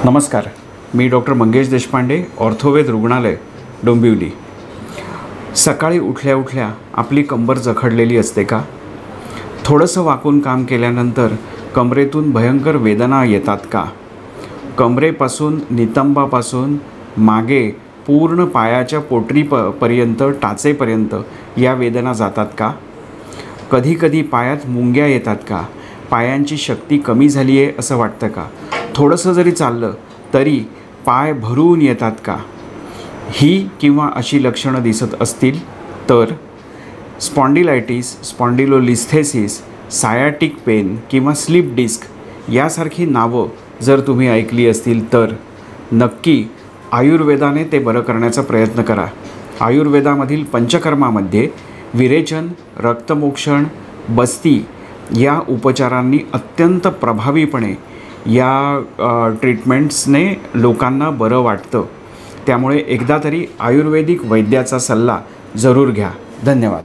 नमस्कार, मी डॉक्टर मंगेश देशपांडे, ऑर्थोवेद रुग्णालय, डोंबिवली। सकाळी उठल्या उठल्या आपली कंबर जखडलेली असते का? थोडंसं वाकून काम केल्यानंतर कमरेतून भयंकर वेदना येतात का? कमरेपासून नितंबापासून मागे पूर्ण पायाच्या पोटरीपर्यंत टाचेपर्यंत या वेदना जातात का? कधीकधी पायात मुंग्या येतात का? पायांची शक्ती कमी झाली आहे असं वाटतं का? थोडंसं जरी चाललं तरी पाय भरून येतात का? ही किंवा अशी लक्षणं दिसत असतील तर स्पॉन्डिलायटिस, स्पॉन्डिलोलिस्थेसिस, सायाटिक पेन किंवा स्लिप डिस्क यासारखी नावं जर तुम्ही ऐकली असतील तर नक्की आयुर्वेदाने ते बरं करण्याचा प्रयत्न करा। आयुर्वेदामधील पंचकर्मामध्ये विरेचन, रक्तमोक्षण, बस्ती या उपचारांनी अत्यंत प्रभावीपणे या ट्रीटमेंट्सने लोकांना बरं वाटतं। त्यामुळे एकदा तरी आयुर्वेदिक वैद्याचा सल्ला जरूर घ्या। धन्यवाद।